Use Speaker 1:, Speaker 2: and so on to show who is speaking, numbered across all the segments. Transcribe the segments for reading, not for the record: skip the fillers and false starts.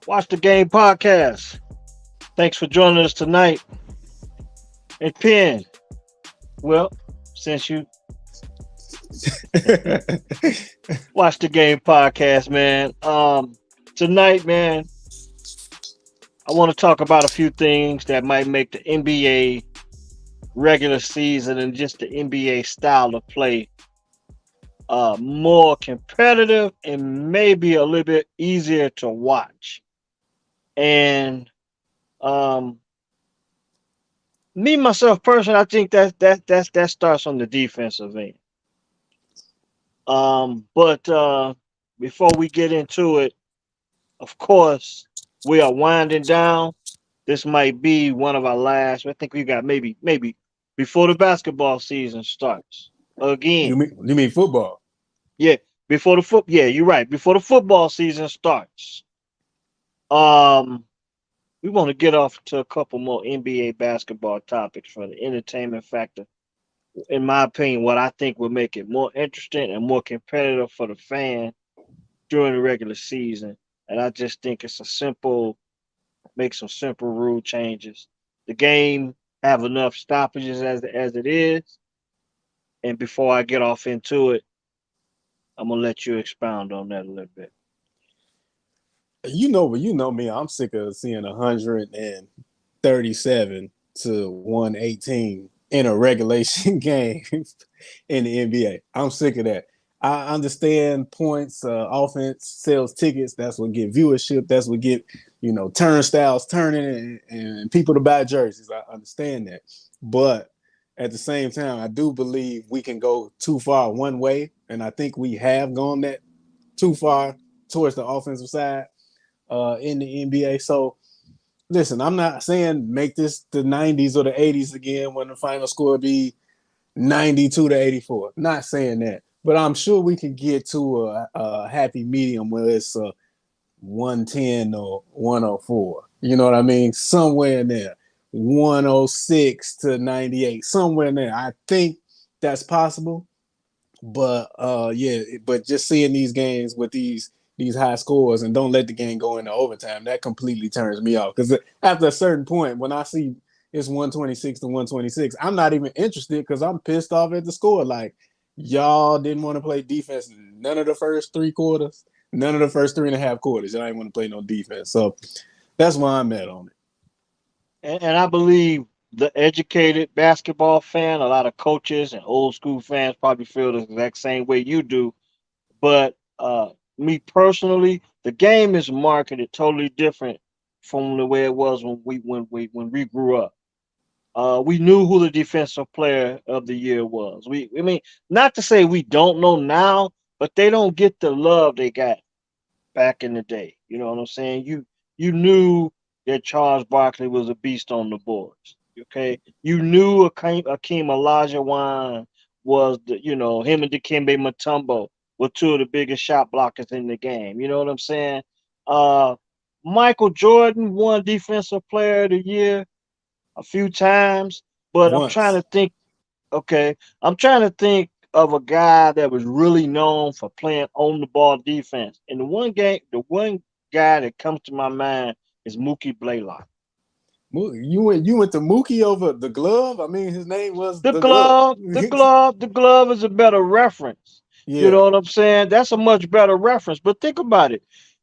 Speaker 1: Watch the Game podcast. Thanks for joining us tonight. And Penn, well, since you watch the Game podcast, man, tonight, man, I want to talk about a few things that might make the NBA regular season and just the NBA style of play more competitive and maybe a little bit easier to watch. And um, me myself personally, I think that starts on the defensive end. But before we get into it, of course, we are winding down. This might be one of our last. I think we got maybe before the basketball season starts
Speaker 2: You
Speaker 1: again.
Speaker 2: mean football?
Speaker 1: Yeah, before the foot. Yeah, you're right. Before the football season starts, um, we want to get off to a couple more NBA basketball topics for the entertainment factor. In my opinion, what I think will make it more interesting and more competitive for the fan during the regular season. And I just think it's a simple, make some simple rule changes. The game have enough stoppages as it is. And before I get off into it, I'm gonna let you expound on that a little bit.
Speaker 2: You know me. I'm sick of seeing 137 to 118 in a regulation game in the NBA. I'm sick of that. I understand points, offense sells tickets. That's what get viewership. That's what get turnstiles turning and people to buy jerseys. I understand that, but at the same time, I do believe we can go too far one way, and I think we have gone that too far towards the offensive side in the NBA. So listen, I'm not saying make this the 90s or the 80s again when the final score be 92 to 84. Not saying that, but I'm sure we can get to a happy medium where it's 110 or 104. You know what I mean? Somewhere in there. 106 to 98, somewhere in there. I think that's possible. But yeah, but just seeing these games with these high scores and don't let the game go into overtime, that completely turns me off. Because after a certain point, when I see it's 126 to 126, I'm not even interested because I'm pissed off at the score. Like y'all didn't want to play defense none of the first three quarters, none of the first 3.5 quarters. Y'all didn't want to play no defense. So that's why I'm at on it.
Speaker 1: And I believe the educated basketball fan, a lot of coaches and old school fans probably feel the exact same way you do. But me personally, the game is marketed totally different from the way it was when we grew up. We knew who the defensive player of the year was. I mean, not to say we don't know now, but they don't get the love they got back in the day. You know what I'm saying? You knew that Charles Barkley was a beast on the boards. Okay, you knew Akeem Olajuwon was him and Dikembe Mutombo were two of the biggest shot blockers in the game. You know what I'm saying? Uh, Michael Jordan won Defensive Player of the Year a few times, but I'm trying
Speaker 2: Once.
Speaker 1: to think. Okay, I'm trying to think of a guy that was really known for playing on the ball defense. And the one guy that comes to my mind is Mookie Blaylock.
Speaker 2: You went to Mookie over the glove. I mean, his name was
Speaker 1: The
Speaker 2: the glove.
Speaker 1: glove, the glove, the glove is a better reference. You
Speaker 2: Yeah,
Speaker 1: know what I'm saying? That's a much better reference. But think about it.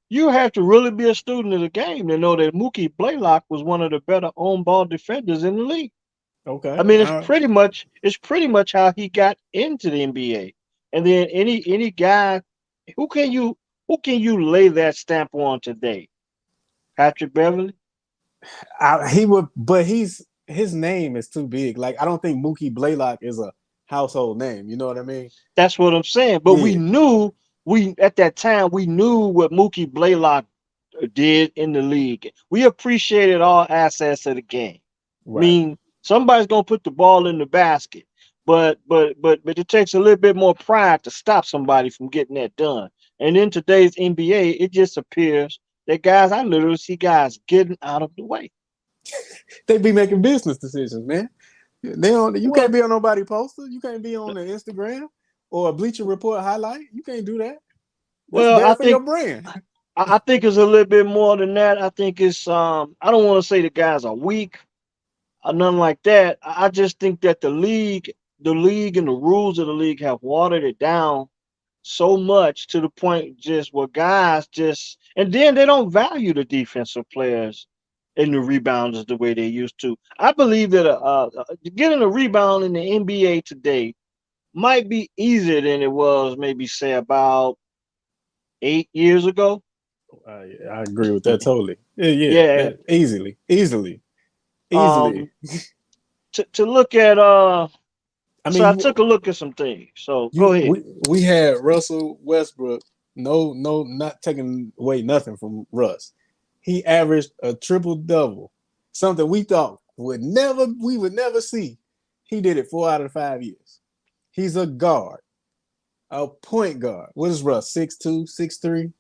Speaker 1: You have to really be a student of the game to know that Mookie Blaylock was one of the better on ball defenders in the league. I
Speaker 2: okay.
Speaker 1: mean, it's pretty much how he got into the NBA. And then any guy who can you who can you lay that stamp on today? Patrick Beverly.
Speaker 2: He would, but his name is too big. Like I don't think Mookie Blaylock is a household name. You know what I mean?
Speaker 1: That's what I'm saying. But we
Speaker 2: Yeah,
Speaker 1: knew we at that time we knew what Mookie Blaylock did in the league. We appreciated all assets of the game. I
Speaker 2: right.
Speaker 1: mean, somebody's gonna put the ball in the basket, but it takes a little bit more pride to stop somebody from getting that done. And in today's NBA, it just appears that guys, I literally see guys getting out of the way.
Speaker 2: They be making business decisions, man. They don't. You can't
Speaker 1: Well,
Speaker 2: be on nobody poster. You can't be on the Instagram or a Bleacher Report highlight. You can't do that. That's
Speaker 1: well, I
Speaker 2: bad for your
Speaker 1: think
Speaker 2: brand.
Speaker 1: I think it's a little bit more than that. I think it's I don't want to say the guys are weak or nothing like that. I just think that the league and the rules of the league have watered it down so much to the point just where guys just and then they don't value the defensive players and the rebounders the way they used to. I believe that getting a rebound in the NBA today might be easier than it was maybe say about 8 years ago.
Speaker 2: I agree with that totally. Yeah, yeah,
Speaker 1: Yeah.
Speaker 2: easily, easily, easily.
Speaker 1: Um to look at
Speaker 2: I
Speaker 1: so
Speaker 2: mean,
Speaker 1: I took a look at some things. So go ahead.
Speaker 2: we had Russell Westbrook. No, no, not taking away nothing from Russ. He averaged a triple double, something we thought we would never see. He did it 4 out of 5 years. He's a guard, a point guard. What is Russ? 6'2", 6'3"?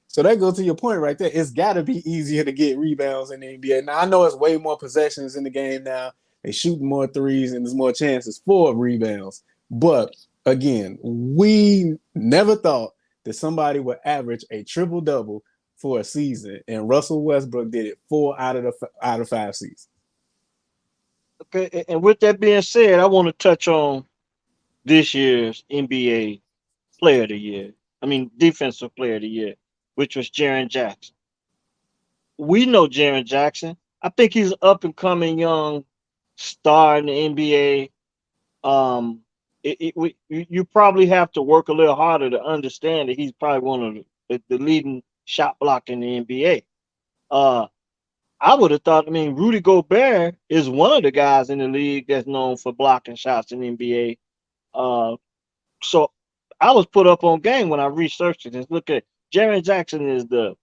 Speaker 2: So that goes to your point right there. It's got to be easier to get rebounds in the NBA. Now, I know it's way more possessions in the game now. They shoot more threes and there's more chances for rebounds. But again, we never thought that somebody would average a triple double for a season, and Russell Westbrook did it 4 out of 5 seasons.
Speaker 1: Okay, and with that being said, I want to touch on this year's NBA Player of the Year. I mean, Defensive Player of the Year, which was Jaren Jackson. We know Jaren Jackson. I think he's an up and coming young star in the NBA. You probably have to work a little harder to understand that he's probably one of the leading shot block in the NBA. Uh, I would have thought. I mean, Rudy Gobert is one of the guys in the league that's known for blocking shots in the NBA. So I was put up on game when I researched it. Just look at Jaren Jackson is the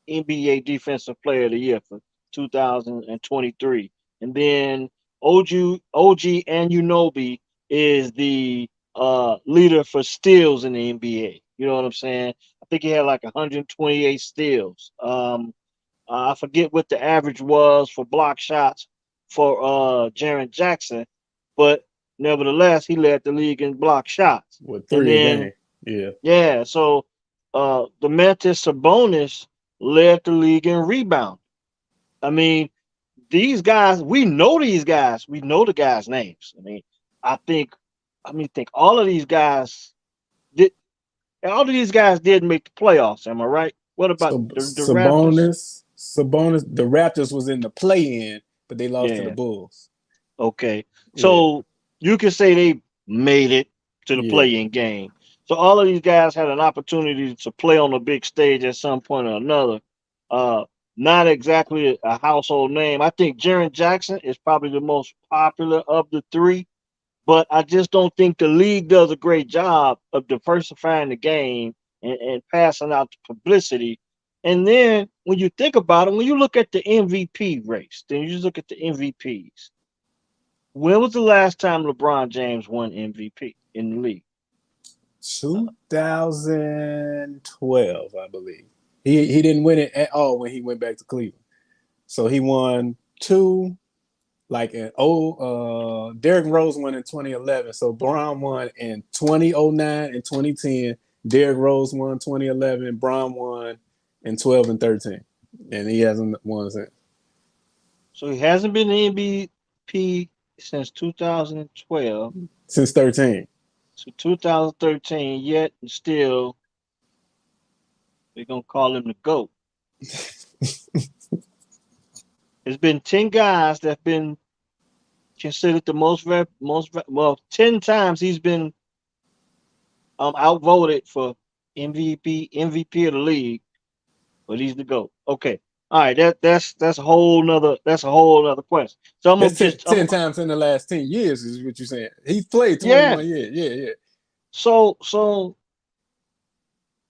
Speaker 1: NBA Defensive Player of the Year for 2023, and then OG Anunoby is the leader for steals in the NBA. You know what I'm saying? I think he had like 128 steals. I forget what the average was for block shots for Jaren Jackson, but nevertheless, he led the league in block shots.
Speaker 2: With
Speaker 1: And
Speaker 2: 3 a game.
Speaker 1: then,
Speaker 2: Yeah.
Speaker 1: yeah, so the Mantis Sabonis led the league in rebound. I mean, these guys, we know these guys. We know the guys' names. I think, think all of these guys did. All of these guys did make the playoffs. Am I right? What about
Speaker 2: So
Speaker 1: the Raptors?
Speaker 2: The Raptors was in the play-in, but they lost to the
Speaker 1: Yeah.
Speaker 2: Bulls.
Speaker 1: Okay.
Speaker 2: Yeah,
Speaker 1: So you can say they made it to the
Speaker 2: yeah.
Speaker 1: play-in game. So all of these guys had an opportunity to play on the big stage at some point or another. Uh, Not exactly a household name. I think Jaren Jackson is probably the most popular of the three, but I just don't think the league does a great job of diversifying the game and passing out the publicity. And then when you think about it, when you look at the MVP race, then you just look at the MVPs. When was the last time LeBron James won MVP in the league?
Speaker 2: 2012, I believe. He didn't win it at all when he went back to Cleveland. So he won two, like Derrick Rose won in 2011. So Bron won in 2009 and 2010. Derrick Rose won 2011. Bron won in 12 and 13. And he hasn't won since.
Speaker 1: So he hasn't been in MVP since 2012
Speaker 2: Since 13.
Speaker 1: to 2013 yet, and still we're gonna call him the GOAT. There's been 10 guys that've been considered the well, 10 times he's been outvoted for MVP of the league, but he's the GOAT. Okay. All right, that's a whole nother question. So I'm gonna
Speaker 2: That's 10,
Speaker 1: just
Speaker 2: 10 times in the last 10 years, is what you're saying. He's played
Speaker 1: yeah.
Speaker 2: 21 years. Yeah, yeah.
Speaker 1: So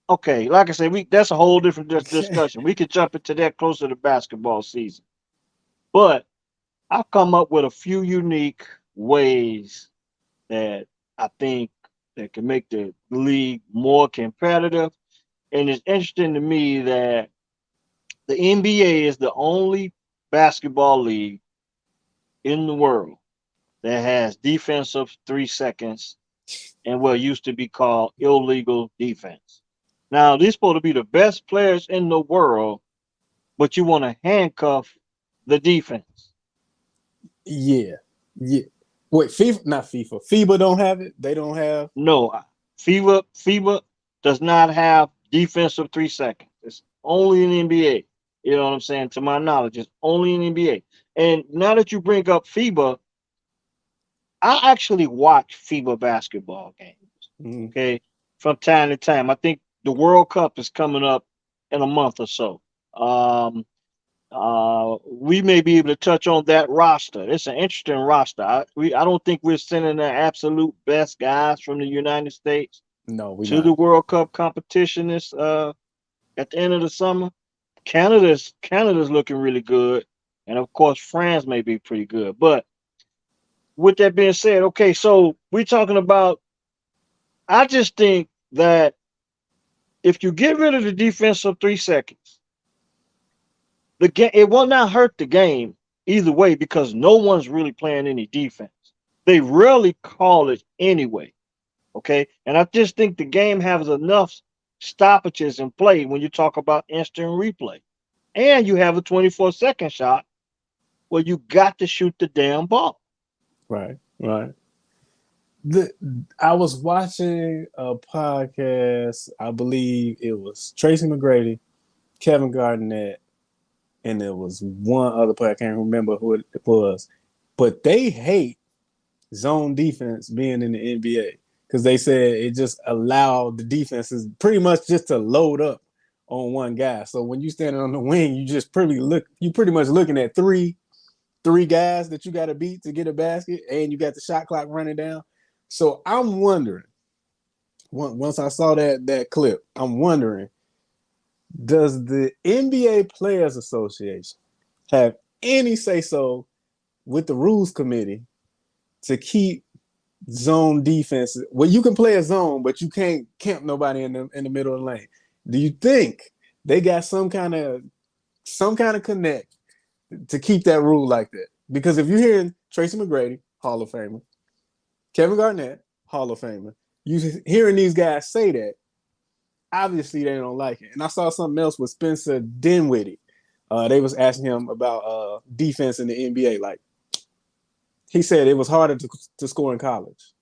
Speaker 1: okay, like I said, we that's a whole different discussion. We could jump into that closer to basketball season. But I've come up with a few unique ways that I think that can make the league more competitive. And it's interesting to me that the NBA is the only basketball league in the world that has defensive 3 seconds and what used to be called illegal defense. Now, these supposed to be the best players in the world, but you want to handcuff the defense.
Speaker 2: Yeah, yeah. Wait, FIFA, not FIFA. FIBA don't have it. They don't have.
Speaker 1: No, FIBA does not have defensive 3 seconds. It's only in the NBA. You know what I'm saying? To my knowledge, it's only in the NBA. And now that you bring up FIBA, I actually watch FIBA basketball games.
Speaker 2: Mm,
Speaker 1: Okay, from time to time. I think the World Cup is coming up in a month or so. Um, we may be able to touch on that roster. It's an interesting roster. I don't think we're sending the absolute best guys from the United States
Speaker 2: no, we
Speaker 1: to
Speaker 2: not.
Speaker 1: the World Cup competition this at the end of the summer. Canada's looking really good, and of course France may be pretty good. But with that being said, okay, so we're talking about. I just think that if you get rid of the defensive 3 seconds, the game it will not hurt the game either way because no one's really playing any defense. They rarely call it anyway. Okay, and I just think the game has enough stoppages in play when you talk about instant replay, and you have a 24-second shot where you got to shoot the damn ball.
Speaker 2: Right, right. The I was watching a podcast. I believe it was Tracy McGrady, Kevin Garnett, and there was one other player. I can't remember who it was, but they hate zone defense being in the NBA because they said it just allowed the defenses pretty much just to load up on one guy. So when you standing on the wing, you pretty much looking at three guys that you got to beat to get a basket, and you got the shot clock running down. So I'm wondering, once I saw that clip, I'm wondering, does the NBA Players Association have any say so with the rules committee to keep zone defense? Well, you can play a zone, but you can't camp nobody in the middle of the lane. Do you think they got some kind of connect to keep that rule like that? Because if you're hearing Tracy McGrady, Hall of Famer, Kevin Garnett, Hall of Famer, you hearing these guys say that, obviously they don't like it. And I saw something else with Spencer Dinwiddie. They was asking him about defense in the NBA. Like, he said it was harder to score in college.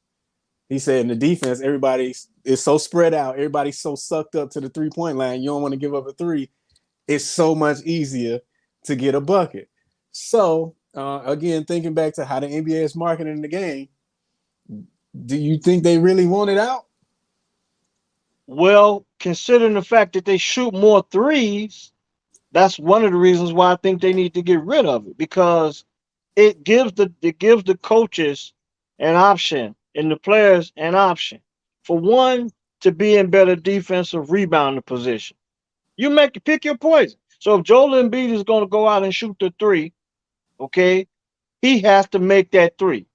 Speaker 2: He said in the defense, everybody is so spread out. Everybody's so sucked up to the 3-point line. You don't want to give up a three. It's so much easier to get a bucket. So, again, thinking back to how the NBA is marketing the game, do you think they really want it out?
Speaker 1: Well, considering the fact that they shoot more threes, that's one of the reasons why I think they need to get rid of it because it gives the coaches an option and the players an option. For one, to be in better defensive rebounding position. You pick your poison. So if Joel Embiid is going to go out and shoot the three, okay, he has to make that three.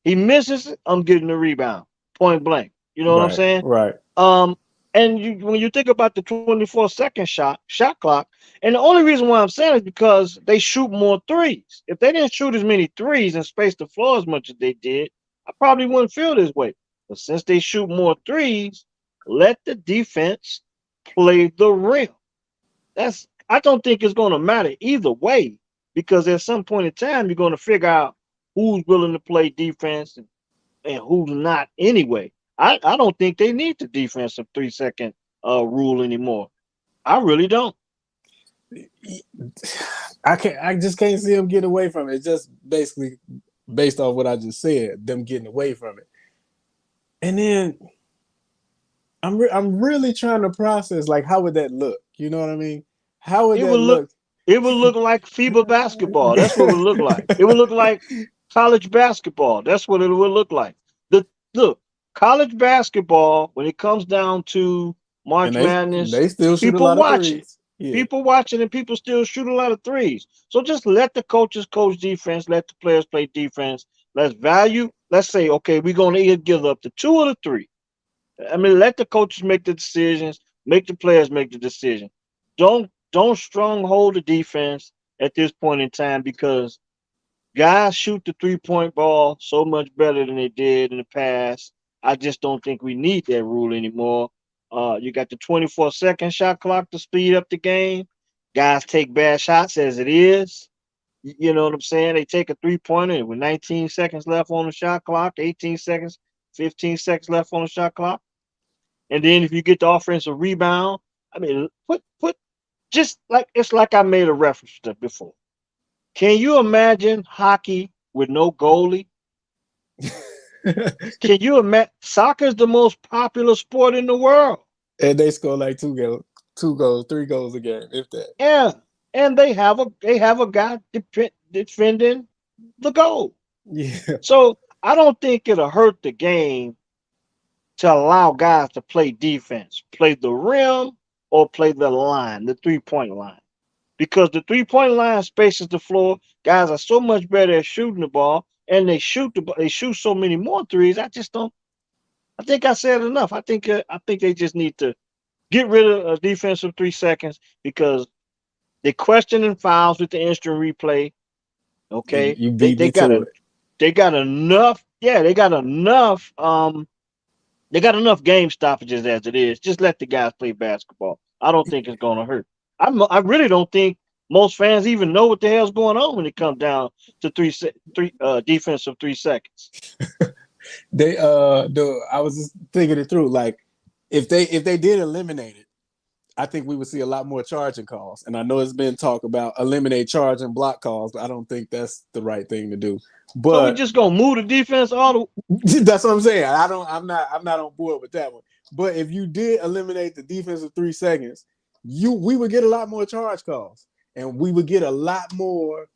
Speaker 1: He misses it, I'm getting the rebound, point blank. You know what I'm
Speaker 2: Right,
Speaker 1: saying?
Speaker 2: right,
Speaker 1: Um, and when you think about the 24-second shot clock, and the only reason why I'm saying is because they shoot more threes. If they didn't shoot as many threes and space the floor as much as they did, I probably wouldn't feel this way. But since they shoot more threes, let the defense play the rim. I don't think it's going to matter either way because at some point in time you're going to figure out who's willing to play defense and who's not anyway. I don't think they need the defensive 3 second rule anymore. I really don't.
Speaker 2: I just can't see them getting away from it. It's just basically based off what I just said, them getting away from it. And then I'm really trying to process, like, how would that look? You know what I mean? How would
Speaker 1: It
Speaker 2: that
Speaker 1: would look
Speaker 2: look?
Speaker 1: it would look like FIBA basketball. That's what it would look like. It would look like college basketball. That's what it would look like. The look, college basketball when it comes down to
Speaker 2: And
Speaker 1: March Madness,
Speaker 2: they still shoot a
Speaker 1: people
Speaker 2: lot of
Speaker 1: watching.
Speaker 2: threes. Yeah.
Speaker 1: People watching and people still shoot a lot of threes. So just let the coaches coach defense, let the players play defense. Let's say, okay, we're gonna either give up the two or the three. I mean, let the coaches make the decisions, make the players make the decision. Don't stronghold the defense at this point in time because guys shoot the 3 point ball so much better than they did in the past. I just don't think we need that rule anymore. You got the 24-second shot clock to speed up the game. Guys take bad shots as it is. You know what I'm saying? They take a 3-pointer with 19 seconds left on the shot clock, 18 seconds, 15 seconds left on the shot clock. And then if you get the offensive rebound, I mean, put just like it's like I made a reference to before. Can you imagine hockey with no goalie? Can you imagine? Soccer is the most popular sport in the world.
Speaker 2: And they score like two goals, 3 goals a game, if that.
Speaker 1: Yeah, and they have a guy defending the goal.
Speaker 2: Yeah.
Speaker 1: So I don't think it'll hurt the game to allow guys to play defense, play the rim or play the line, the 3-point line. Because the 3-point line spaces the floor. Guys are so much better at shooting the ball, and they shoot so many more threes. I just don't. I think I said enough. I think they just need to get rid of a defensive 3 seconds because they questioning fouls with the instant replay. Okay,
Speaker 2: You
Speaker 1: they
Speaker 2: beat
Speaker 1: they
Speaker 2: me
Speaker 1: got
Speaker 2: to
Speaker 1: a
Speaker 2: it.
Speaker 1: they got enough. Yeah, they got enough game stoppages as it is. Just let the guys play basketball. I don't think it's going to hurt. I really don't think most fans even know what the hell's going on when it comes down to three defensive 3 seconds.
Speaker 2: I was just thinking it through. Like if they did eliminate it, I think we would see a lot more charging calls. And I know it's been talk about eliminate charge and block calls, but I don't think that's the right thing to do.
Speaker 1: So we
Speaker 2: But
Speaker 1: just gonna move the defense all the.
Speaker 2: that's what I'm saying. I'm not on board with that one. But if you did eliminate the defensive 3 seconds, we would get a lot more charge calls. And we would get a lot more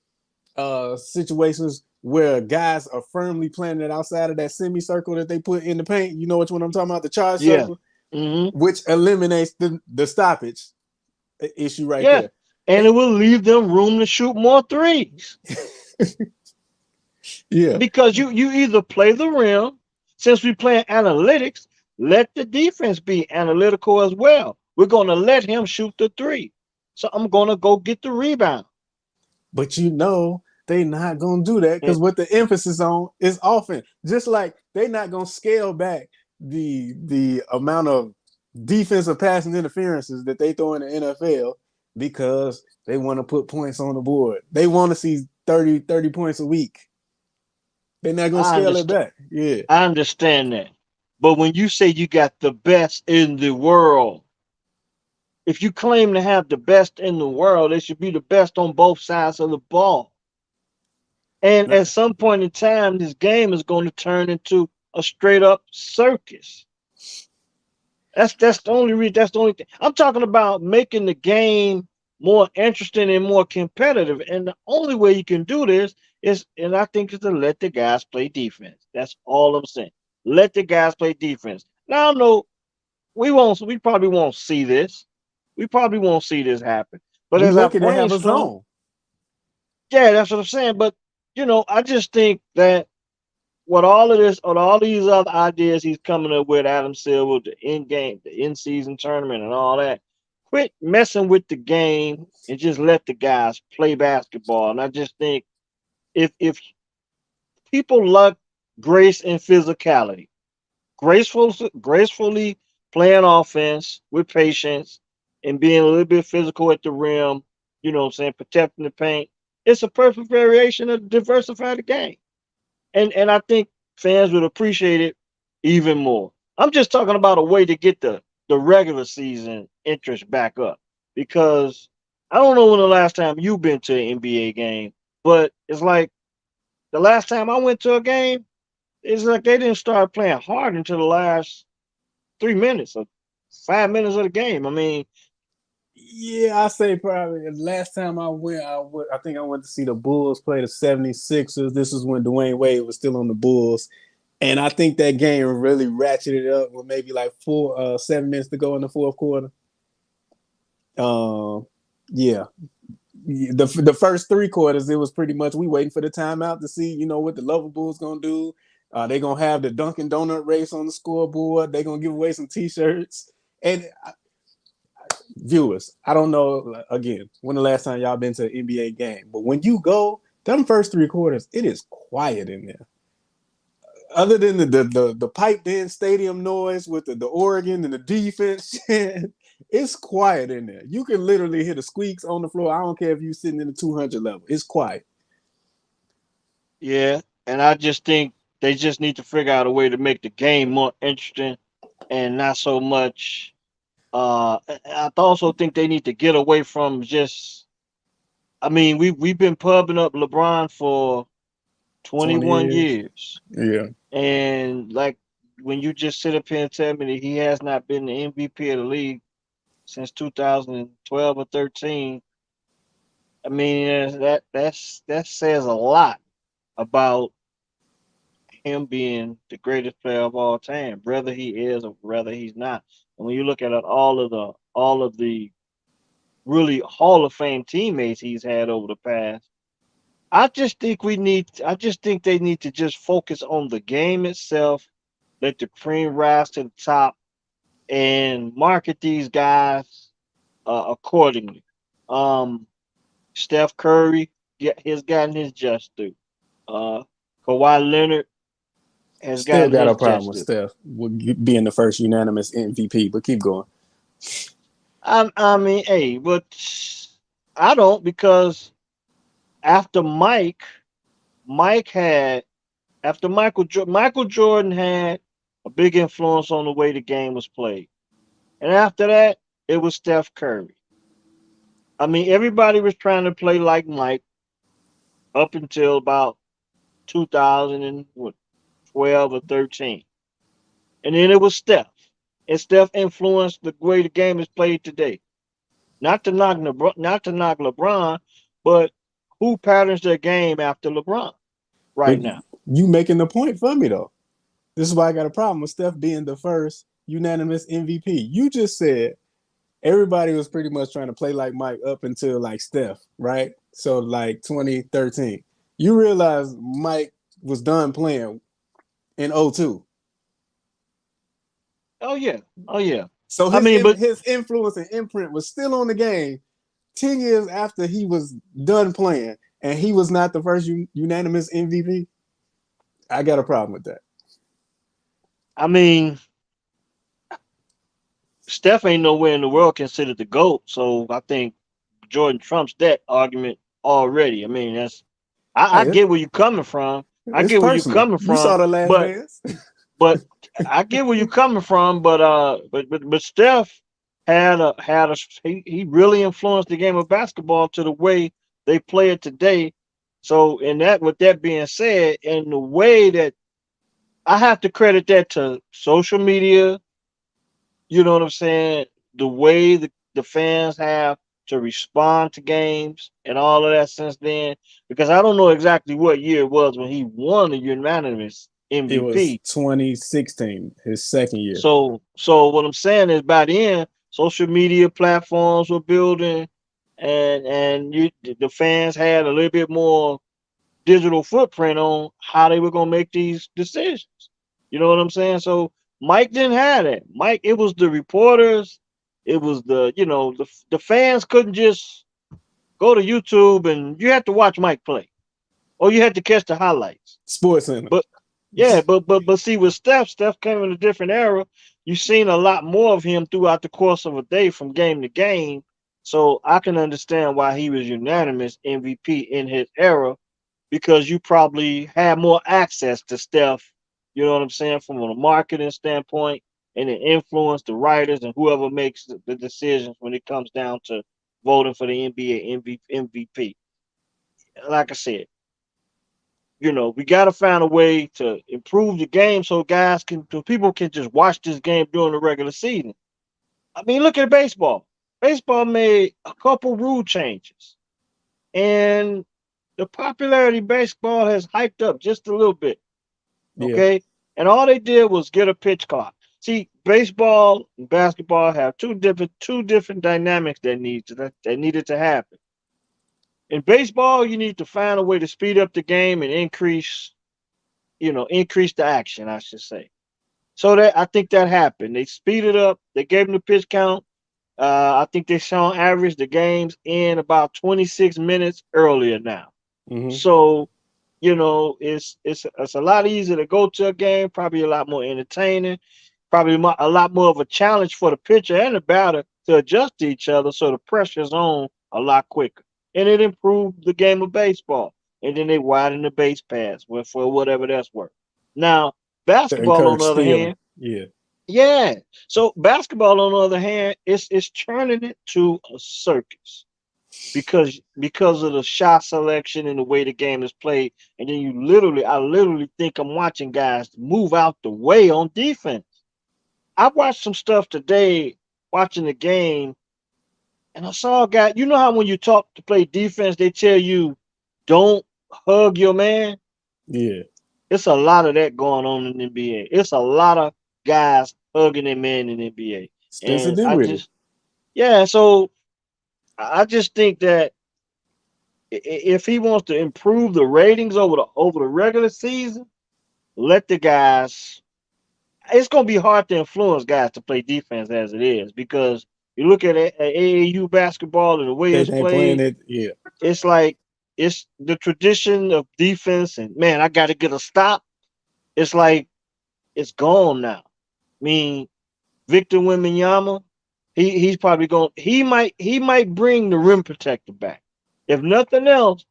Speaker 2: situations where guys are firmly planted outside of that semicircle that they put in the paint. You know which one I'm talking about? The charge
Speaker 1: Yeah.
Speaker 2: circle,
Speaker 1: Mm-hmm.
Speaker 2: which eliminates the stoppage issue right
Speaker 1: Yeah.
Speaker 2: there.
Speaker 1: And it will leave them room to shoot more threes.
Speaker 2: Yeah.
Speaker 1: Because you either play the rim, since we play analytics, let the defense be analytical as well. We're gonna let him shoot the three. So I'm gonna go get the rebound.
Speaker 2: But they not gonna do that
Speaker 1: And
Speaker 2: because what the emphasis on is offense. Just like they not gonna scale back the amount of defensive passing interferences that they throw in the NFL because they want to put points on the board. They want to see 30 points a week. They're not gonna
Speaker 1: I
Speaker 2: scale it
Speaker 1: understand
Speaker 2: back. Yeah.
Speaker 1: I understand that. But when you say you got the best in the world, if you claim to have the best in the world, it should be the best on both sides of the ball. And at some point in time, this game is going to turn into a straight up circus. That's the only reason. That's the only thing I'm talking about. Making the game more interesting and more competitive. And the only way you can do this is, and I think, is to let the guys play defense. That's all I'm saying. Let the guys play defense. Now I know we won't. We probably won't see this. We probably won't see this happen. But
Speaker 2: We
Speaker 1: as I
Speaker 2: lucky to have a
Speaker 1: brainstorm,
Speaker 2: zone.
Speaker 1: yeah, that's what I'm saying. But I just think that with all of this, with all these other ideas he's coming up with, Adam Silver, the in game, the in season tournament, and all that, quit messing with the game and just let the guys play basketball. And I just think if people lack grace and physicality, gracefully playing offense with patience and being a little bit physical at the rim, what I'm saying, protecting the paint, it's a perfect variation of diversify the game. And I think fans would appreciate it even more. I'm just talking about a way to get the regular season interest back up because I don't know when the last time you've been to an NBA game, but it's like the last time I went to a game, it's like they didn't start playing hard until the last 3 minutes or 5 minutes of the game. I mean,
Speaker 2: Yeah, I say probably the last time I think I went to see the Bulls play the 76ers. This was when Dwayne Wade was still on the Bulls. And I think that game really ratcheted up with maybe like 7 minutes to go in the fourth quarter. Yeah. The first 3 quarters, it was pretty much we waiting for the timeout to see, what the Lovables gonna do. They're gonna have the Dunkin' Donut race on the scoreboard. They're gonna give away some t-shirts. And viewers, I don't know again when the last time y'all been to an NBA game, but when you go, them first 3 quarters, it is quiet in there. Other than the piped in stadium noise with the Oregon and the defense, it's quiet in there. You can literally hear the squeaks on the floor. I don't care if you're sitting in the 200 level. It's quiet.
Speaker 1: Yeah, and I just think they just need to figure out a way to make the game more interesting and not so much. I also think they need to get away from just. I mean, we've been pubbing up LeBron for
Speaker 2: 20
Speaker 1: 21
Speaker 2: years.
Speaker 1: years,
Speaker 2: Yeah.
Speaker 1: and like when you just sit up here and tell me that he has not been the MVP of the league since 2012 or 13, I mean that says a lot about him being the greatest player of all time, whether he is or whether he's not. And when you look at all of the really Hall of Fame teammates he's had over the past, I just think they need to just focus on the game itself, let the cream rise to the top, and market these guys accordingly. Um, Steph Curry has gotten his just due. Uh, Kawhi Leonard has
Speaker 2: Still
Speaker 1: gotten
Speaker 2: got a
Speaker 1: his
Speaker 2: problem
Speaker 1: just
Speaker 2: with
Speaker 1: due.
Speaker 2: Steph being the first unanimous MVP, but keep going.
Speaker 1: I mean, hey, but I don't because after Mike had after Michael Jordan had a big influence on the way the game was played, and after that it was Steph Curry. I mean, everybody was trying to play like Mike up until about 2012 or 13, and then it was Steph, and Steph influenced the way the game is played today. Not to knock LeBron, but who patterns their game after LeBron right
Speaker 2: But
Speaker 1: now?
Speaker 2: you making the point for me though. This is why I got a problem with Steph being the first unanimous MVP. You just said everybody was pretty much trying to play like Mike up until like Steph, right? So like 2013. You realize Mike was done playing in '02.
Speaker 1: Oh yeah, oh yeah.
Speaker 2: So
Speaker 1: I
Speaker 2: his
Speaker 1: mean, but
Speaker 2: his influence and imprint was still on the game 10 years after he was done playing and he was not the first unanimous MVP. I got a problem with that.
Speaker 1: I mean, Steph ain't nowhere in the world considered the GOAT. So I think Jordan trumps that argument already. I mean, I
Speaker 2: Hey,
Speaker 1: get where you're coming from. I
Speaker 2: it's
Speaker 1: get where you're
Speaker 2: personal.
Speaker 1: coming
Speaker 2: You saw
Speaker 1: from,
Speaker 2: the last
Speaker 1: but
Speaker 2: dance.
Speaker 1: but I get where you're coming from. But Steph had a he really influenced the game of basketball to the way they play it today. So in that, with that being said, and the way that I have to credit that to social media, you know what I'm saying? The way the fans have to respond to games and all of that since then. Because I don't know exactly what year it was when he won the unanimous
Speaker 2: It was
Speaker 1: MVP.
Speaker 2: 2016, his second year.
Speaker 1: So what I'm saying is by then, social media platforms were building and the fans had a little bit more digital footprint on how they were gonna make these decisions. You know what I'm saying? So Mike didn't have that. Mike, it was the reporters, it was the fans couldn't just go to YouTube and you had to watch Mike play, or you had to catch the highlights.
Speaker 2: Sports Center.
Speaker 1: But yeah, but see with Steph came in a different era. You've seen a lot more of him throughout the course of a day from game to game. So I can understand why he was unanimous MVP in his era because you probably have more access to Steph, you know what I'm saying, from a marketing standpoint and it influence the writers and whoever makes the decisions when it comes down to voting for the NBA MVP. Like I said, we got to find a way to improve the game so people can just watch this game during the regular season. I mean, look at baseball. Baseball made a couple rule changes, and the popularity of baseball has hyped up just a little bit.
Speaker 2: Yeah.
Speaker 1: Okay, and all they did was get a pitch clock. See, baseball and basketball have two different dynamics that needed to happen. In baseball, you need to find a way to speed up the game and increase the action, I should say. So that I think that happened. They speeded up. They gave them the pitch count. I think they saw on average the games in about 26 minutes earlier now.
Speaker 2: Mm-hmm.
Speaker 1: So it's a lot easier to go to a game, probably a lot more entertaining, probably a lot more of a challenge for the pitcher and the batter to adjust to each other, so the pressure's on a lot quicker, and it improved the game of baseball. And then they widen the base paths for whatever that's worth. Now,
Speaker 2: To
Speaker 1: basketball on
Speaker 2: encourage
Speaker 1: the other
Speaker 2: stealing.
Speaker 1: hand,
Speaker 2: Yeah.
Speaker 1: yeah. So basketball on the other hand, it's turning it to a circus because of the shot selection and the way the game is played. And then I literally think I'm watching guys move out the way on defense. I watched some stuff today watching the game, and I saw a guy. You know how when you talk to play defense, they tell you don't hug your man.
Speaker 2: Yeah.
Speaker 1: It's a lot of that going on in the NBA. It's a lot of guys hugging their man in the NBA,
Speaker 2: Spencer
Speaker 1: and I
Speaker 2: Dinwiddie.
Speaker 1: just yeah. So I just think that if he wants to improve the ratings over the regular season, let the guys. It's going to be hard to influence guys to play defense as it is, because you look at AAU basketball and the way it's
Speaker 2: They playing
Speaker 1: played.
Speaker 2: it. Yeah.
Speaker 1: It's like it's the tradition of defense, and man, I got to get a stop. It's like it's gone now. I mean, Victor Wembanyama, he's probably going. He might bring the rim protector back. If nothing else,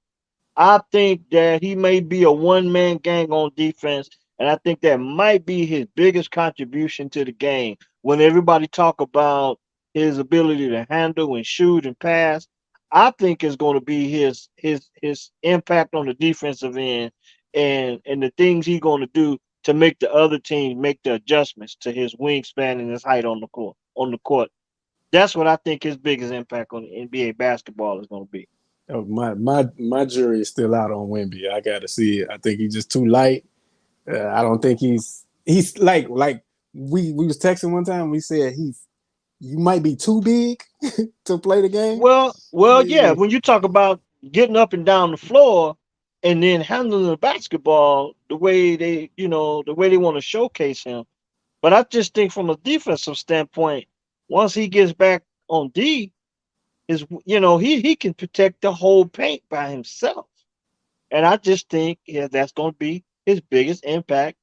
Speaker 1: I think that he may be a one man gang on defense, and I think that might be his biggest contribution to the game. When everybody talk about his ability to handle and shoot and pass, I think it's going to be his impact on the defensive end, and the things he's going to do to make the other team make the adjustments to his wingspan and his height on the court. On the court, that's what I think his biggest impact on the NBA basketball is going to be.
Speaker 2: Oh, my jury is still out on Wemby. I got to see it. I think he's just too light. I don't think he's like we was texting one time. We said you might be too big to play the game.
Speaker 1: Well, yeah. When you talk about getting up and down the floor and then handling the basketball the way they want to showcase him. But I just think from a defensive standpoint, once he gets back on D, he can protect the whole paint by himself. And I just think that's going to be his biggest impact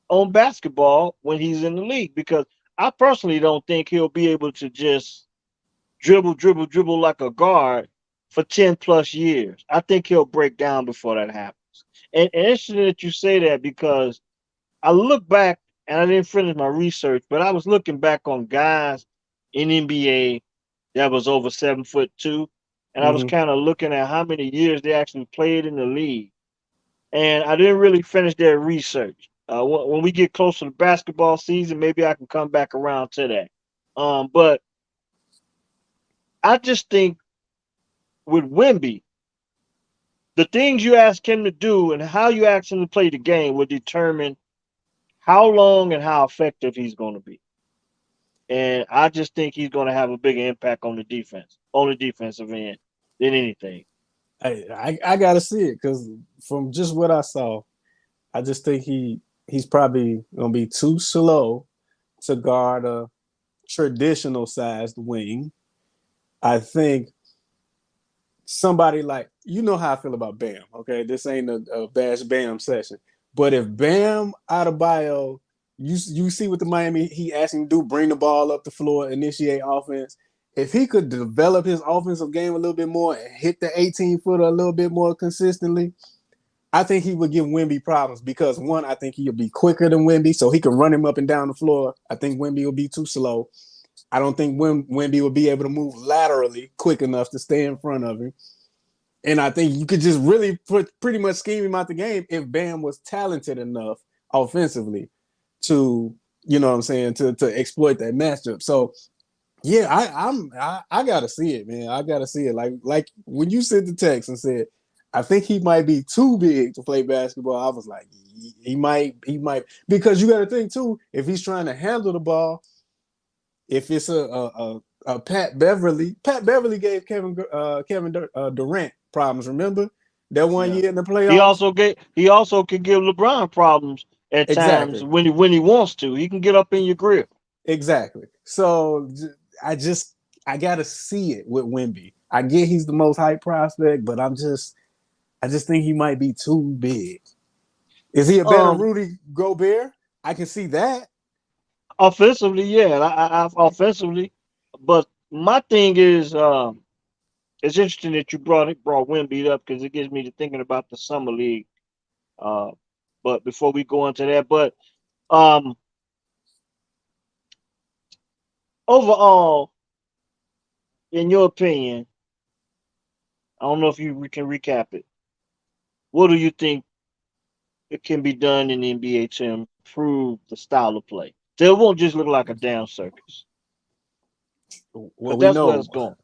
Speaker 1: on basketball when he's in the league, because I personally don't think he'll be able to just dribble, dribble, dribble like a guard for 10 plus years. I think he'll break down before that happens. And interesting that you say that, because I look back and I didn't finish my research, but I was looking back on guys in NBA that was over 7'2", and I was
Speaker 2: Mm-hmm.
Speaker 1: kind of looking at how many years they actually played in the league. And I didn't really finish that research. When we get closer to basketball season, maybe I can come back around to that. But I just think with Wimby, the things you ask him to do and how you ask him to play the game will determine how long and how effective he's going to be. And I just think he's going to have a bigger impact on the defensive end than anything.
Speaker 2: I gotta see it because from just what I saw, I just think he's probably gonna be too slow to guard a traditional sized wing. I think somebody like how I feel about Bam. Okay, this ain't a bash Bam session, but if Bam Adebayo, you see what the Miami he asking to do, bring the ball up the floor, initiate offense. If he could develop his offensive game a little bit more and hit the 18-footer a little bit more consistently, I think he would give Wemby problems because one, I think he'll be quicker than Wemby, so he can run him up and down the floor. I think Wemby will be too slow. I don't think Wemby will be able to move laterally quick enough to stay in front of him. And I think you could just really pretty much scheme him out the game if Bam was talented enough offensively to, what I'm saying, to exploit that matchup. So yeah, I gotta see it, man. I gotta see it. Like when you sent the text and said, I think he might be too big to play basketball. I was like, he might because you got to think too. If he's trying to handle the ball, if it's a Pat Beverly gave Kevin Durant problems. Remember that one
Speaker 1: Yeah.
Speaker 2: year in the
Speaker 1: He
Speaker 2: playoffs?
Speaker 1: also get he also can give LeBron problems at times
Speaker 2: Exactly,
Speaker 1: when he wants to. He can get up in your grip.
Speaker 2: exactly. So I just I gotta see it with Wimby. I get he's the most hype prospect, but I'm just I just think he might be too big. Is he a better
Speaker 1: Um,
Speaker 2: Rudy Gobert? I can see that.
Speaker 1: Offensively, yeah, I offensively, but my thing is, it's interesting that you brought Wemby up because it gets me to thinking about the summer league. Uh, but before we go into that, but um, overall, in your opinion, I don't know if we can recap it. What do you think it can be done in the NBA to improve the style of play? So it won't just look like a damn circus,
Speaker 2: Well,
Speaker 1: because
Speaker 2: we
Speaker 1: that's where
Speaker 2: know.
Speaker 1: it's going.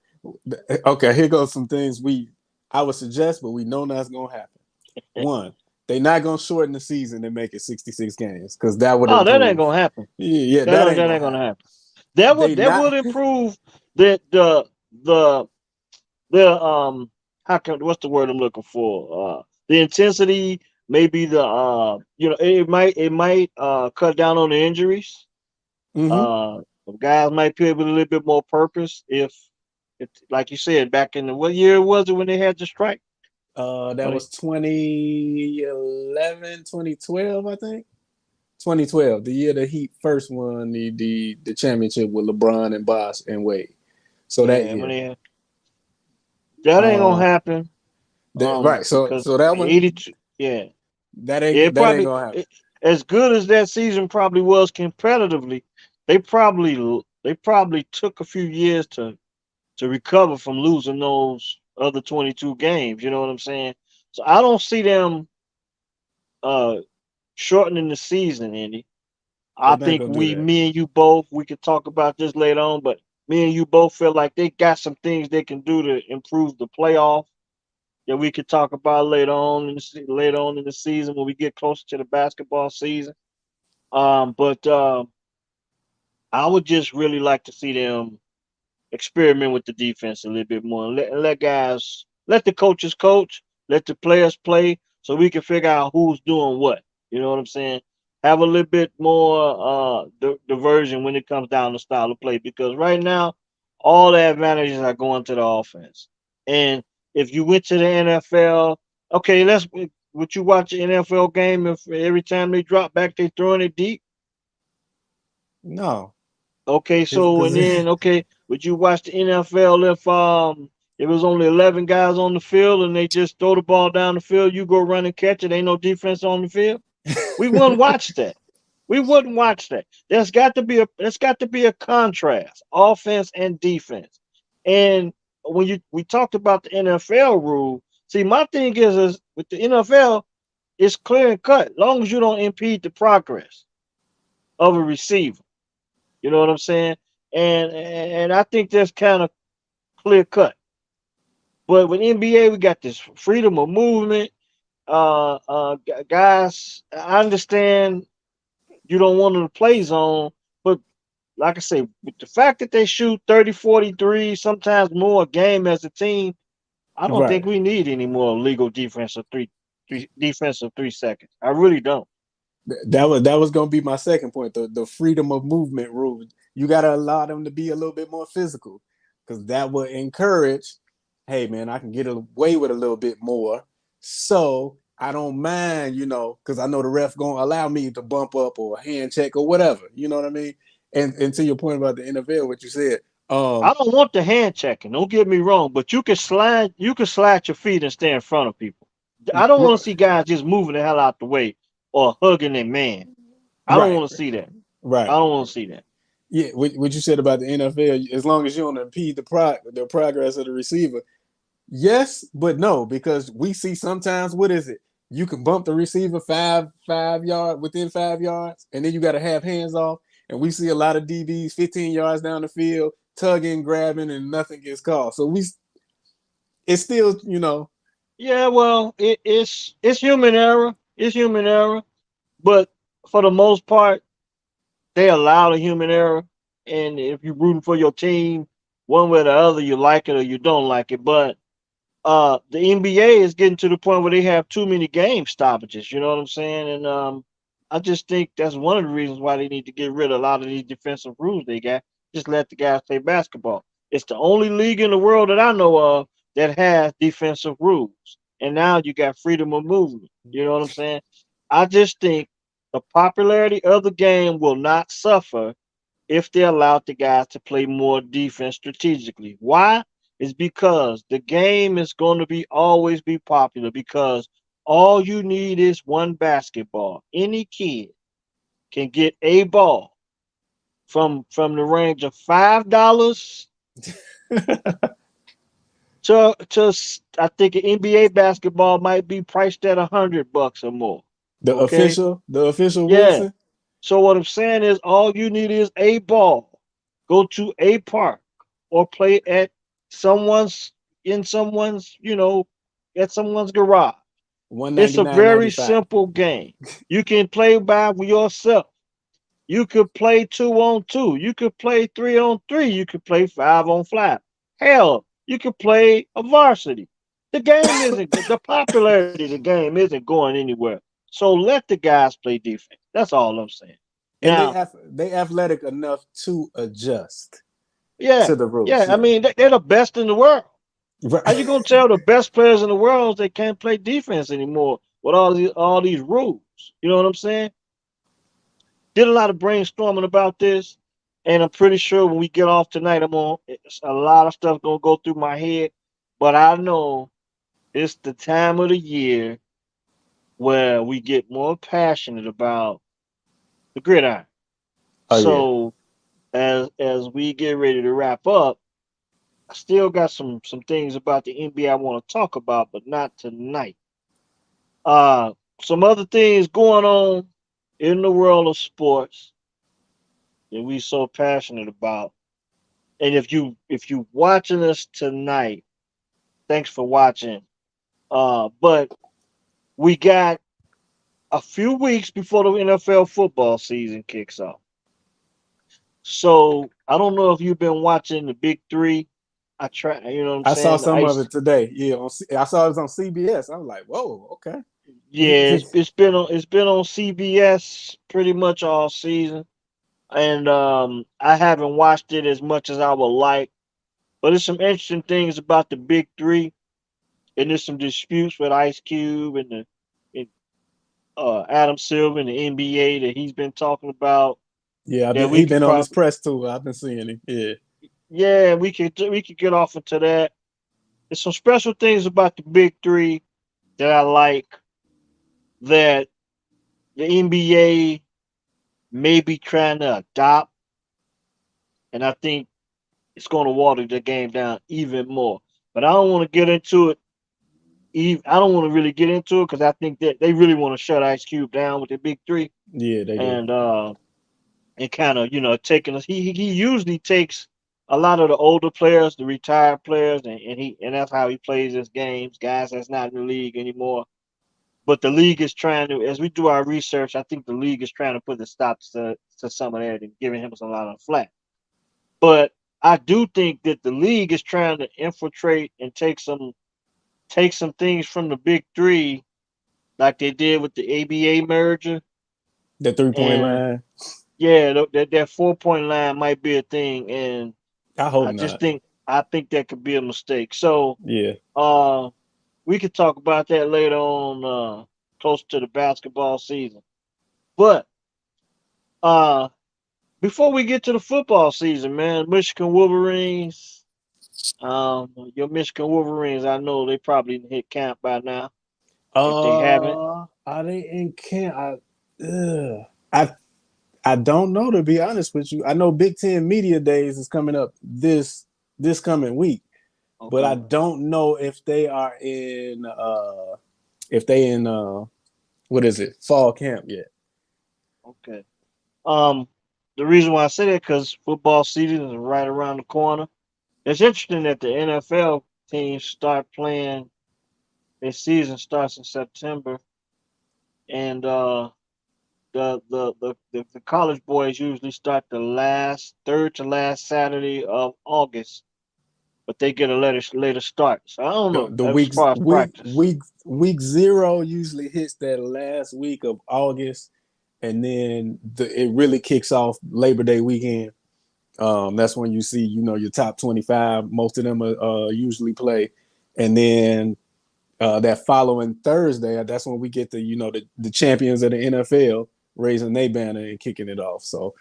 Speaker 2: Okay, here goes some things I would suggest, but we know that's gonna happen. One, they're not gonna shorten the season and make it 66 games because that would
Speaker 1: Oh, that ain't
Speaker 2: improve.
Speaker 1: gonna happen.
Speaker 2: Yeah,
Speaker 1: That
Speaker 2: that
Speaker 1: don't,
Speaker 2: ain't
Speaker 1: that
Speaker 2: gonna
Speaker 1: ain't gonna
Speaker 2: happen.
Speaker 1: happen. That would
Speaker 2: They
Speaker 1: that
Speaker 2: not.
Speaker 1: would improve the the how can what's the word I'm looking for? The intensity, maybe the it might cut down on the injuries.
Speaker 2: Hmm.
Speaker 1: Uh, guys might play with a little bit more purpose if like you said back in the what year was it when they had the strike?
Speaker 2: That
Speaker 1: When they,
Speaker 2: was 2011, 2012, I think. 2012, the year the Heat first won the championship with LeBron and Bosh and Wade. So that
Speaker 1: yeah, when
Speaker 2: year.
Speaker 1: they had, that ain't gonna
Speaker 2: Uh,
Speaker 1: happen.
Speaker 2: right. So
Speaker 1: Because
Speaker 2: that one
Speaker 1: 82, yeah,
Speaker 2: that
Speaker 1: it
Speaker 2: ain't
Speaker 1: probably
Speaker 2: gonna happen.
Speaker 1: as good as that season probably was competitively, they probably took a few years to recover from losing those other 22 games. You know what I'm saying? So I don't see them uh shortening the season any. I
Speaker 2: They're not
Speaker 1: think
Speaker 2: gonna do that.
Speaker 1: me and you both, we could talk about this later on, but me and you both feel like they got some things they can do to improve the playoff that we could talk about later on in the season when we get closer to the basketball season. But I would just really like to see them experiment with the defense a little bit more and let the coaches coach, let the players play, so we can figure out who's doing what. You know what I'm saying? Have a little bit more diversion when it comes down to style of play because right now all the advantages are going to the offense. And if you went to the NFL, okay, would you watch an NFL game if every time they drop back they throwing it deep?
Speaker 2: No,
Speaker 1: Okay, so
Speaker 2: because
Speaker 1: and then okay, would you watch the NFL if it was only 11 guys on the field and they just throw the ball down the field, you go run and catch it, ain't no defense on the field? We wouldn't watch that. We wouldn't watch that. There's got to be a contrast, offense and defense. And when we talked about the NFL rule, see my thing is with the NFL, it's clear and cut. Long as you don't impede the progress of a receiver. You know what I'm saying? And I think that's kind of clear cut. But with NBA, we got this freedom of movement. Guys, I understand you don't want them to play zone, but like I say, with the fact that they shoot 30, 43, sometimes more a game as a team, I don't
Speaker 2: right.
Speaker 1: think we need any more legal defense of 3 seconds. I really don't.
Speaker 2: That was gonna be my second point. The freedom of movement rule. You gotta allow them to be a little bit more physical, because that will encourage. Hey man, I can get away with a little bit more, so I don't mind, because I know the ref gonna allow me to bump up or hand check or whatever. You know what I mean? And to your point about the NFL, what you said,
Speaker 1: I don't want the hand checking. Don't get me wrong, but you can slide your feet and stay in front of people. I don't want to see guys just moving the hell out the way or hugging their man. I don't
Speaker 2: right,
Speaker 1: want to see that. I
Speaker 2: right.
Speaker 1: don't want to see that.
Speaker 2: Yeah, what you said about the NFL, as long as you don't impede the progress of the receiver. Yes, but no, because we see sometimes what is it? You can bump the receiver five yard within 5 yards, and then you got to have hands off. And we see a lot of DBs 15 yards down the field, tugging, grabbing, and nothing gets called. So it's still,
Speaker 1: Yeah, well, it's human error. It's human error, but for the most part, they allow the human error. And if you're rooting for your team, one way or the other, you like it or you don't like it. But the NBA is getting to the point where they have too many game stoppages. You know what I'm saying? And I just think that's one of the reasons why they need to get rid of a lot of these defensive rules they got. Just let the guys play basketball. It's the only league in the world that I know of that has defensive rules. and now you got freedom of movement. You know what I'm saying? I just think the popularity of the game will not suffer if they allowed the guys to play more defense strategically. Why? It's because the game is going to be always be popular because all you need is one basketball. Any kid can get a ball from the range of $5 to I think an NBA basketball might be priced at $100 or more. Okay,
Speaker 2: the official
Speaker 1: yeah.
Speaker 2: Wilson.
Speaker 1: So what I'm saying is, all you need is a ball. Go to a park or play at someone's in someone's at someone's garage. It's a very
Speaker 2: 199.95.
Speaker 1: simple game. You can play by yourself. You could play 2-on-2. You could play 3-on-3. You could play 5-on-5. Hell, you could play a varsity. The game isn't the popularity of the game isn't going anywhere. So let the guys play defense. That's all I'm saying.
Speaker 2: And
Speaker 1: Now,
Speaker 2: they athletic enough to adjust
Speaker 1: yeah,
Speaker 2: to the rules.
Speaker 1: yeah. I
Speaker 2: Yeah.
Speaker 1: mean, they're the best in the world. How
Speaker 2: Right.
Speaker 1: you gonna tell the best players in the world they can't play defense anymore with all these rules? You know what I'm saying? Did a lot of brainstorming about this, and I'm pretty sure when we get off tonight, a lot of stuff gonna go through my head. But I know it's the time of the year where we get more passionate about the gridiron.
Speaker 2: Oh yeah.
Speaker 1: So as we get ready to wrap up, I still got some things about the NBA I want to talk about, but not tonight. Uh, some other things going on in the world of sports that we so passionate about. And if you watching us tonight, thanks for watching. But we got a few weeks before the NFL football season kicks off. So I don't know if you've been watching the Big Three. I try, you know what I'm
Speaker 2: I saw
Speaker 1: saying? The
Speaker 2: some of
Speaker 1: ice.
Speaker 2: it today. Yeah, I saw it was on CBS. I was like, whoa, okay.
Speaker 1: Yeah, it's been on CBS pretty much all season, and I haven't watched it as much as I would like. But there's some interesting things about the Big Three, and there's some disputes with Ice Cube and Adam Silver in the NBA that he's been talking about
Speaker 2: Yeah,
Speaker 1: that we
Speaker 2: he
Speaker 1: could
Speaker 2: been on this
Speaker 1: probably,
Speaker 2: press tour. I've been seeing him. Yeah.
Speaker 1: yeah, we could get off into that. There's some special things about the Big Three that I like that the NBA may be trying to adopt, and I think it's going to water the game down even more. But I don't want to get into it. I don't want to really get into it because I think that they really want to shut Ice Cube down with the Big Three,
Speaker 2: Yeah, they do.
Speaker 1: and kind of taking us. He usually takes a lot of the older players, the retired players, and that's how he plays his games. Guys that's not in the league anymore. But the league is trying to, as we do our research, I think the league is trying to put a stop to some of that and giving him a lot of flack. But I do think that the league is trying to infiltrate and take some things from the Big Three, like they did with the ABA merger.
Speaker 2: The 3-point
Speaker 1: And
Speaker 2: line.
Speaker 1: yeah, that 4 point line might be a thing, and
Speaker 2: I hope
Speaker 1: I just
Speaker 2: not.
Speaker 1: think that could be a mistake. So
Speaker 2: Yeah.
Speaker 1: uh, we could talk about that later on, close to the basketball season. But uh, before we get to the football season, man, Michigan Wolverines. Your Michigan Wolverines, I know they probably hit camp by now. If they haven't,
Speaker 2: Are they in camp? I I don't know, to be honest with you. I know Big Ten Media Days is coming up this coming week, but I
Speaker 1: okay,
Speaker 2: don't know if they in what is it, fall camp yet.
Speaker 1: okay. Um, the reason why I say that because football season is right around the corner. It's interesting that the NFL teams start playing. Their season starts in September, and the college boys usually start the last third to last Saturday of August, but they get a later start. So I don't know
Speaker 2: The
Speaker 1: as
Speaker 2: weeks
Speaker 1: far as practice.
Speaker 2: week 0 usually hits that last week of August, and then it really kicks off Labor Day weekend. That's when you see your top 25. Most of them usually play, and then That following Thursday, that's when we get the champions of the NFL raising their banner and kicking it off. So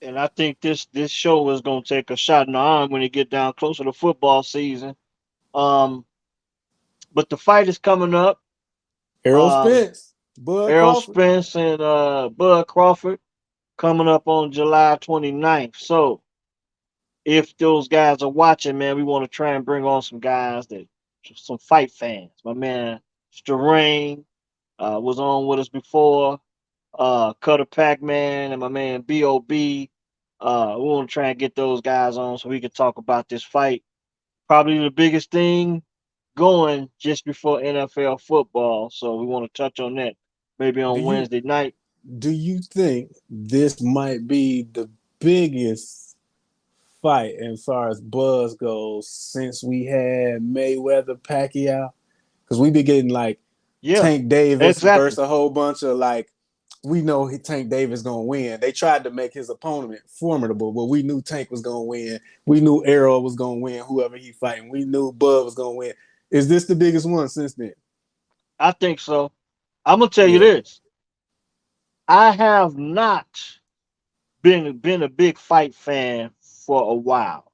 Speaker 1: And I think this show is gonna take a shot in the arm when it get down closer to football season. Um, but the fight is coming up.
Speaker 2: Errol
Speaker 1: Um,
Speaker 2: Spence, Bud
Speaker 1: Errol
Speaker 2: Crawford.
Speaker 1: Spence and Bud Crawford coming up on July 29th. So if those guys are watching, man, we want to try and bring on some guys that some fight fans. My man Sterain was on with us before. Cutter Pac-Man and my man B.O.B. We want to try and get those guys on so we can talk about this fight. Probably the biggest thing going just before NFL football. So we want to touch on that maybe
Speaker 2: Do
Speaker 1: on
Speaker 2: you
Speaker 1: Wednesday night.
Speaker 2: do you think this might be the biggest fight as far as buzz goes since we had Mayweather Pacquiao? Because we be getting like
Speaker 1: Yeah,
Speaker 2: Tank Davis
Speaker 1: exactly.
Speaker 2: versus a whole bunch of like we know Tank Davis gonna win. They tried to make his opponent formidable, but we knew Tank was gonna win. We knew Errol was gonna win. Whoever he fighting, we knew Bud was gonna win. Is this the biggest one since then?
Speaker 1: I think so. I'm gonna tell you
Speaker 2: Yeah.
Speaker 1: this. I have not been a big fight fan for a while.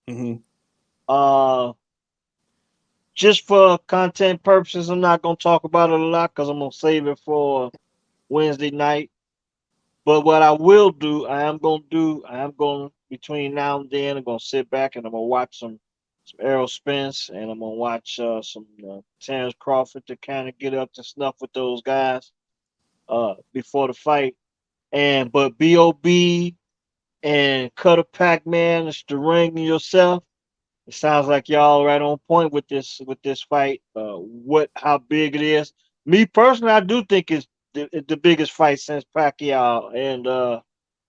Speaker 2: Mm-hmm.
Speaker 1: Uh, just for content purposes, I'm not gonna talk about it a lot because I'm gonna save it for Wednesday night. But what I will do, I am going between now and then. I'm gonna sit back and I'm gonna watch some Errol Spence and I'm gonna watch some Terrence Crawford to kind of get up to snuff with those guys before the fight. And but Bob and Cutter Pac Man, it's the ring and yourself. It sounds like y'all right on point with this fight. What how big it is? Me personally, I do think it's the biggest fight since Pacquiao and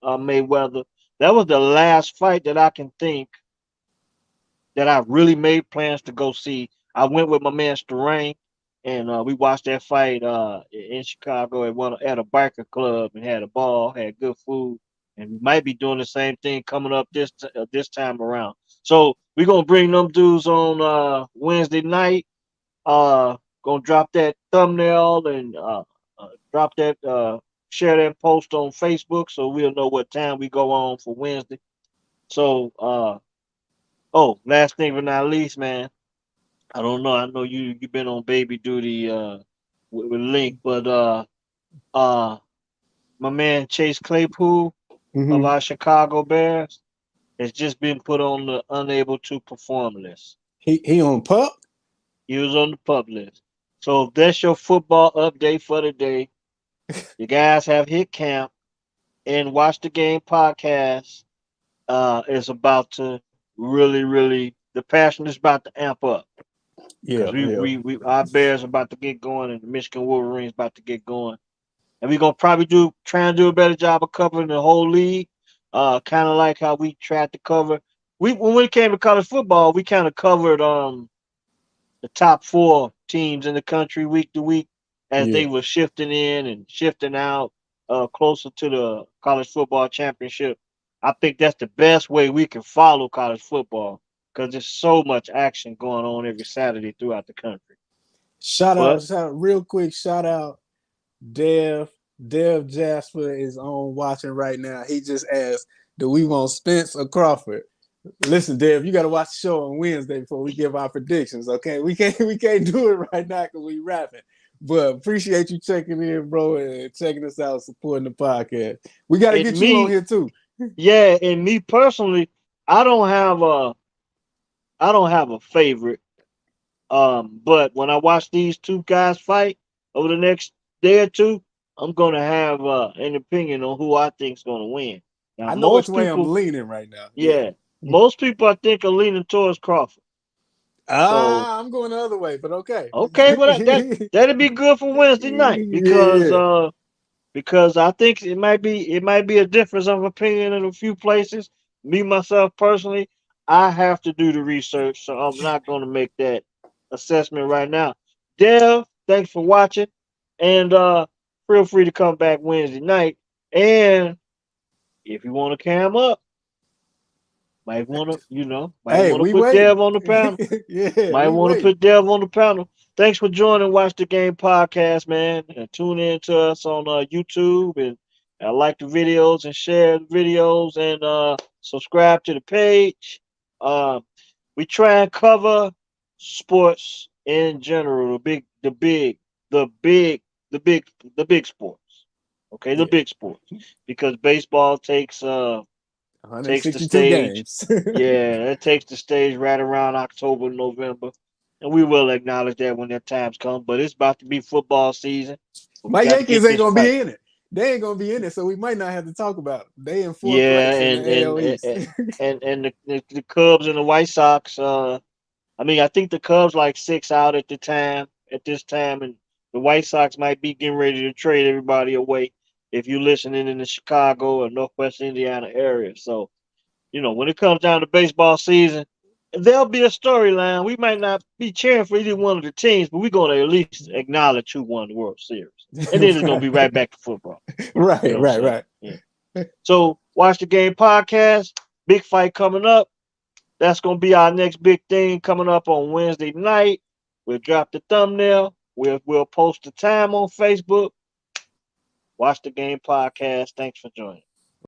Speaker 1: Mayweather. That was the last fight that I can think that I really made plans to go see. I went with my man Sterain, and we watched that fight in Chicago at a biker club and had a ball, had good food, and we might be doing the same thing coming up this time around. So we're gonna bring them dudes on Wednesday night. Gonna drop that thumbnail and drop that share that post on Facebook so we'll know what time we go on for Wednesday. So oh, last thing but not least, man. I don't know. I know you've been on baby duty with Link, but uh my man Chase Claypool of
Speaker 2: Mm-hmm.
Speaker 1: our Chicago Bears has just been put on the unable to perform list.
Speaker 2: He on pup?
Speaker 1: He was on the pub list. So that's your football update for the day. You guys have hit camp and watch the game podcast. Is about to really the passion is about to amp up. Because
Speaker 2: Yeah, yeah.
Speaker 1: we our Bears about to get going and the Michigan Wolverines about to get going. And we're gonna probably try and do a better job of covering the whole league. Kind of like how we tried to cover. We when it came to college football, we kind of covered the top four teams in the country week to week as
Speaker 2: Yeah.
Speaker 1: they were shifting in and shifting out closer to the college football championship. I think that's the best way we can follow college football because there's so much action going on every Saturday throughout the country. But
Speaker 2: Real quick, shout out Dev. Dev Jasper is on watching right now. He just asked, do we want Spence or Crawford? Listen, Dev, you gotta watch the show on Wednesday before we give our predictions. Okay. We can't do it right now because we rapping. But appreciate you checking in, bro, and checking us out, supporting the podcast. We gotta
Speaker 1: and
Speaker 2: get you on
Speaker 1: me,
Speaker 2: here too.
Speaker 1: yeah, and me personally, I don't have a I don't have a favorite. But when I watch these two guys fight over the next day or two, I'm gonna have an opinion on who I think's gonna win. Now,
Speaker 2: I know which
Speaker 1: most
Speaker 2: way I'm
Speaker 1: people,
Speaker 2: leaning right now. Yeah.
Speaker 1: yeah, most people I think are leaning towards Crawford. So
Speaker 2: I'm going the other way, but okay.
Speaker 1: okay, well that'd be good for Wednesday night
Speaker 2: Yeah.
Speaker 1: because I think it might be a difference of opinion in a few places. Me myself personally, I have to do the research, so I'm not going to make that assessment right now. Dev, thanks for watching, and feel free to come back Wednesday night. And if you want to cam up, Might want to, might
Speaker 2: Hey,
Speaker 1: want to
Speaker 2: we
Speaker 1: put
Speaker 2: waiting.
Speaker 1: Dev on the panel.
Speaker 2: Yeah,
Speaker 1: Might
Speaker 2: we
Speaker 1: want to
Speaker 2: waiting.
Speaker 1: put Dev on the panel. Thanks for joining Watch the Game podcast, man. And tune in to us on YouTube and like the videos and share the videos and subscribe to the page. Uh, we try and cover sports in general, the big, the big sports. Okay, the
Speaker 2: Yeah,
Speaker 1: big sports because baseball takes the
Speaker 2: 162
Speaker 1: stage.
Speaker 2: games.
Speaker 1: Yeah, it takes the stage right around October, November. And we will acknowledge that when that times come. But it's about to be football season. But we
Speaker 2: My
Speaker 1: got to
Speaker 2: Yankees
Speaker 1: get
Speaker 2: ain't
Speaker 1: this
Speaker 2: gonna
Speaker 1: fight.
Speaker 2: be in it. They ain't gonna be in it, so we might not have to talk about it. They in fourth
Speaker 1: Yeah,
Speaker 2: place in the
Speaker 1: and
Speaker 2: AL
Speaker 1: and
Speaker 2: East.
Speaker 1: and and the Cubs and the White Sox. I mean, I think the Cubs like 6 out at this time, and the White Sox might be getting ready to trade everybody away. If you're listening in the Chicago or Northwest Indiana area, so when it comes down to baseball season, there'll be a storyline. We might not be cheering for either one of the teams, but we're going to at least acknowledge who won the World Series. And then it's going to be right back to football. You
Speaker 2: Right,
Speaker 1: know what I'm
Speaker 2: right,
Speaker 1: saying?
Speaker 2: right.
Speaker 1: Yeah. So, Watch the Game podcast. Big fight coming up. That's going to be our next big thing coming up on Wednesday night. We'll drop the thumbnail. We'll post the time on Facebook. Watch the Game podcast. Thanks for joining.